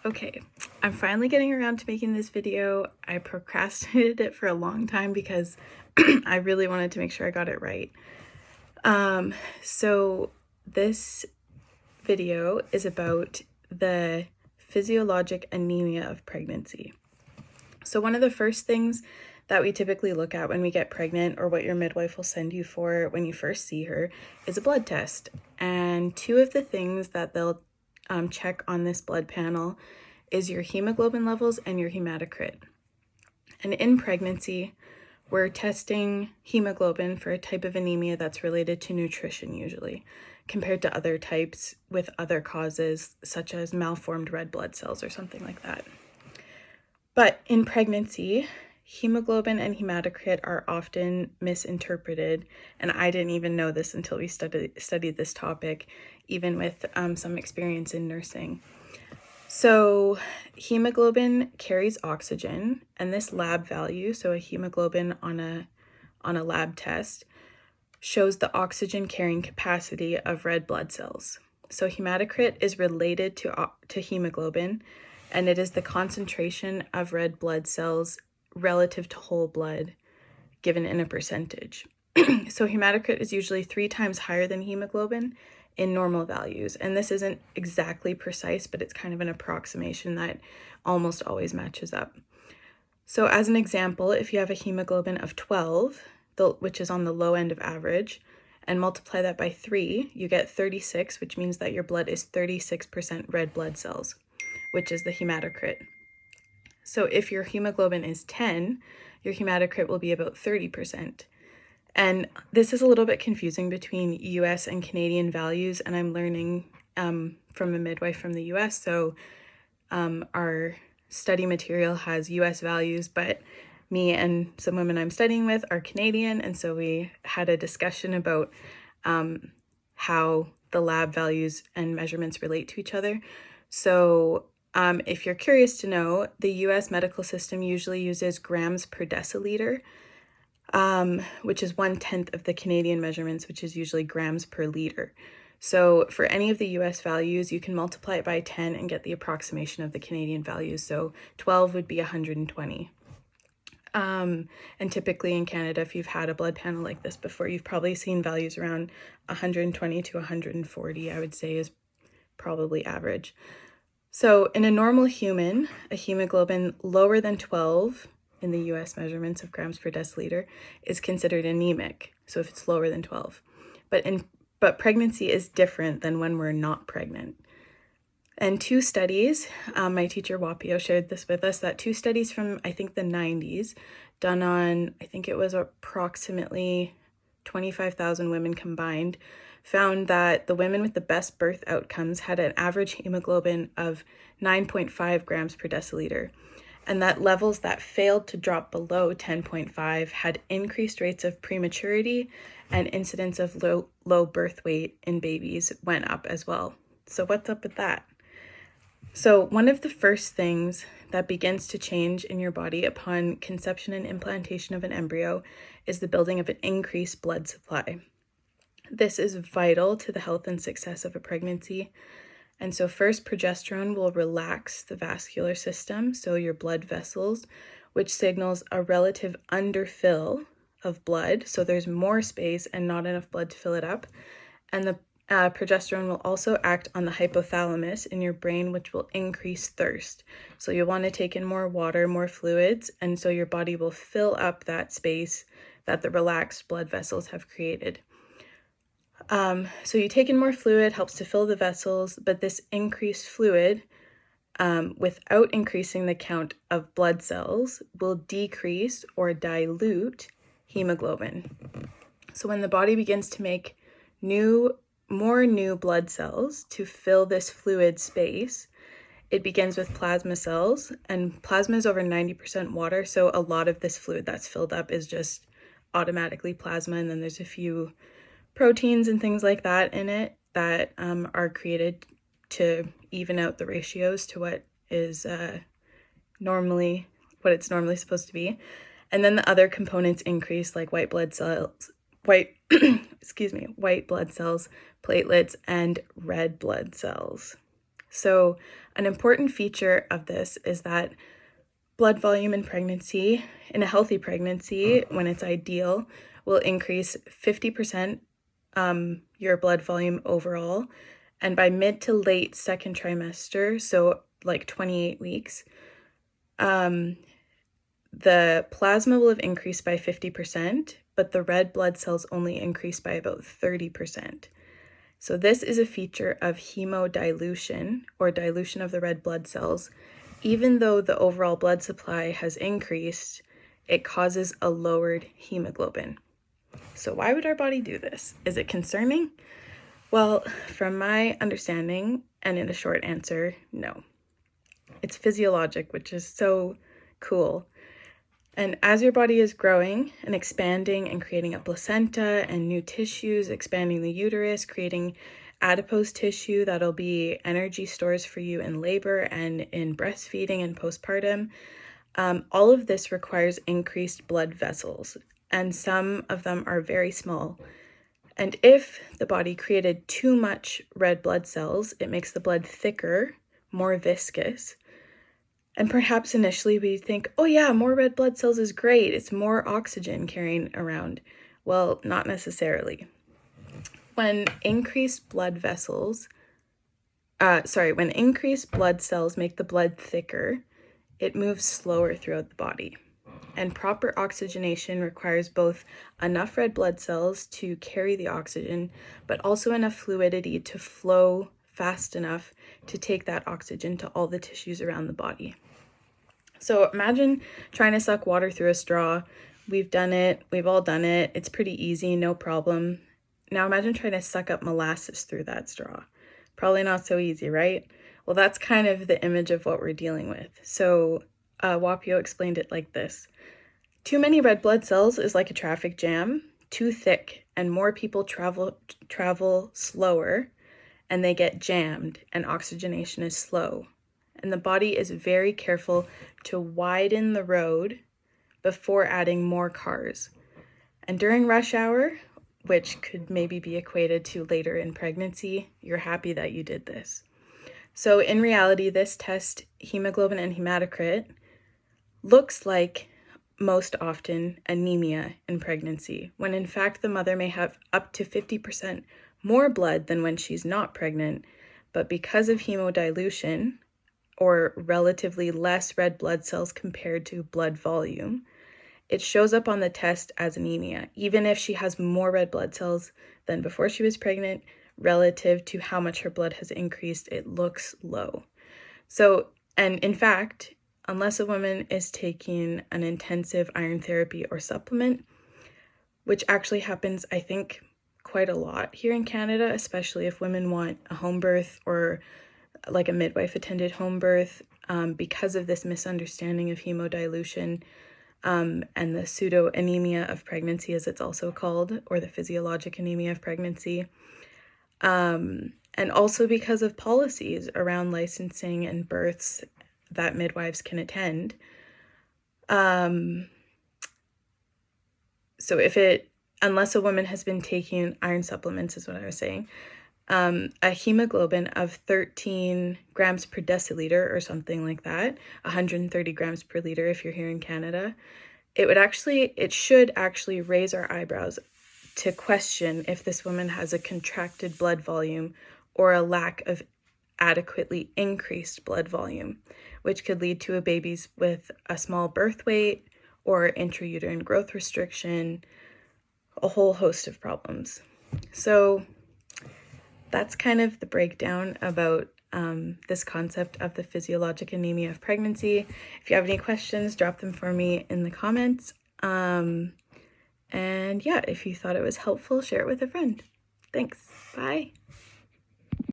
Okay, I'm finally getting around to making this video. I procrastinated it for a long time because I really wanted to make sure I got it right. So this video is about the physiologic anemia of pregnancy. So one of the first things that we typically look at when we get pregnant, or what your midwife will send you for when you first see her, is a blood test. And two of the things that they'll check on this blood panel is your hemoglobin levels and your hematocrit. And in pregnancy, we're testing hemoglobin for a type of anemia that's related to nutrition usually, compared to other types with other causes, such as malformed red blood cells or something like that. But in pregnancy, hemoglobin and hematocrit are often misinterpreted, and I didn't even know this until we studied this topic, even with some experience in nursing. So hemoglobin carries oxygen, and this lab value, so a hemoglobin on a lab test, shows the oxygen carrying capacity of red blood cells. So hematocrit is related to hemoglobin, and it is the concentration of red blood cells relative to whole blood given in a percentage. So hematocrit is usually 3 times higher than hemoglobin in normal values. And this isn't exactly precise, but it's kind of an approximation that almost always matches up. So as an example, if you have a hemoglobin of 12, which is on the low end of average, and multiply that by 3, you get 36, which means that your blood is 36% red blood cells, which is the hematocrit. So if your hemoglobin is 10, your hematocrit will be about 30%. And this is a little bit confusing between US and Canadian values, and I'm learning from a midwife from the US. So our study material has US values, but me and some women I'm studying with are Canadian, and so we had a discussion about how the lab values and measurements relate to each other. So if you're curious to know, the US medical system usually uses grams per deciliter, which is 1/10 of the Canadian measurements, which is usually grams per liter. So for any of the US values, you can multiply it by 10 and get the approximation of the Canadian values. So 12 would be 120. And typically in Canada, if you've had a blood panel like this before, you've probably seen values around 120 to 140, I would say is probably average. So in a normal human, a hemoglobin lower than 12 in the US measurements of grams per deciliter is considered anemic. So if it's lower than 12, but pregnancy is different than when we're not pregnant. And two studies, my teacher Wapio shared this with us, that two studies from I think the 90s done on, I think it was approximately 25,000 women combined, found that the women with the best birth outcomes had an average hemoglobin of 9.5 grams per deciliter, and that levels that failed to drop below 10.5 had increased rates of prematurity, and incidence of low birth weight in babies went up as well. So what's up with that? So one of the first things that begins to change in your body upon conception and implantation of an embryo is the building of an increased blood supply. This is vital to the health and success of a pregnancy. And so first, progesterone will relax the vascular system, so your blood vessels, which signals a relative underfill of blood. So there's more space and not enough blood to fill it up. And the progesterone will also act on the hypothalamus in your brain, which will increase thirst. So you'll want to take in more water, more fluids, and so your body will fill up that space that the relaxed blood vessels have created. So you take in more fluid, helps to fill the vessels, but this increased fluid, without increasing the count of blood cells, will decrease or dilute hemoglobin. So when the body begins to make more new blood cells to fill this fluid space, it begins with plasma cells, and plasma is over 90% water, so a lot of this fluid that's filled up is just automatically plasma, and then there's a few proteins and things like that in it that are created to even out the ratios to what is it's normally supposed to be. And then the other components increase, like white blood cells, platelets, and red blood cells. So an important feature of this is that blood volume in pregnancy, in a healthy pregnancy, when it's ideal, will increase 50% your blood volume overall. And by mid to late second trimester, so like 28 weeks, the plasma will have increased by 50%, but the red blood cells only increase by about 30%. So this is a feature of hemodilution, or dilution of the red blood cells. Even though the overall blood supply has increased, it causes a lowered hemoglobin. So why would our body do this? Is it concerning? Well, from my understanding, and in a short answer, no. It's physiologic, which is so cool. And as your body is growing and expanding and creating a placenta and new tissues, expanding the uterus, creating adipose tissue that'll be energy stores for you in labor and in breastfeeding and postpartum, all of this requires increased blood vessels, and some of them are very small. And if the body created too much red blood cells, it makes the blood thicker, more viscous. And perhaps initially we think, oh yeah, more red blood cells is great. It's more oxygen carrying around. Well, not necessarily. When increased blood cells make the blood thicker, it moves slower throughout the body. And proper oxygenation requires both enough red blood cells to carry the oxygen, but also enough fluidity to flow fast enough to take that oxygen to all the tissues around the body. So imagine trying to suck water through a straw. We've done it. We've all done it. It's pretty easy, no problem. Now imagine trying to suck up molasses through that straw. Probably not so easy, right? Well, that's kind of the image of what we're dealing with. So Wapio explained it like this. Too many red blood cells is like a traffic jam, too thick, and more people travel slower, and they get jammed, and oxygenation is slow. And the body is very careful to widen the road before adding more cars. And during rush hour, which could maybe be equated to later in pregnancy, you're happy that you did this. So in reality, this test, hemoglobin and hematocrit, looks like most often anemia in pregnancy, when in fact the mother may have up to 50% more blood than when she's not pregnant, but because of hemodilution, or relatively less red blood cells compared to blood volume, it shows up on the test as anemia, even if she has more red blood cells than before she was pregnant. Relative to how much her blood has increased, it looks low. So, and in fact, unless a woman is taking an intensive iron therapy or supplement, which actually happens, I think, quite a lot here in Canada, especially if women want a home birth or like a midwife attended home birth, because of this misunderstanding of hemodilution and the pseudo anemia of pregnancy, as it's also called, or the physiologic anemia of pregnancy. And also because of policies around licensing and births that midwives can attend. So unless a woman has been taking iron supplements, is what I was saying, a hemoglobin of 13 grams per deciliter or something like that, 130 grams per liter if you're here in Canada, it should actually raise our eyebrows to question if this woman has a contracted blood volume or a lack of adequately increased blood volume, which could lead to a baby with a small birth weight or intrauterine growth restriction, a whole host of problems. So that's kind of the breakdown about this concept of the physiologic anemia of pregnancy. If you have any questions, drop them for me in the comments. And yeah, if you thought it was helpful, share it with a friend. Thanks. Bye.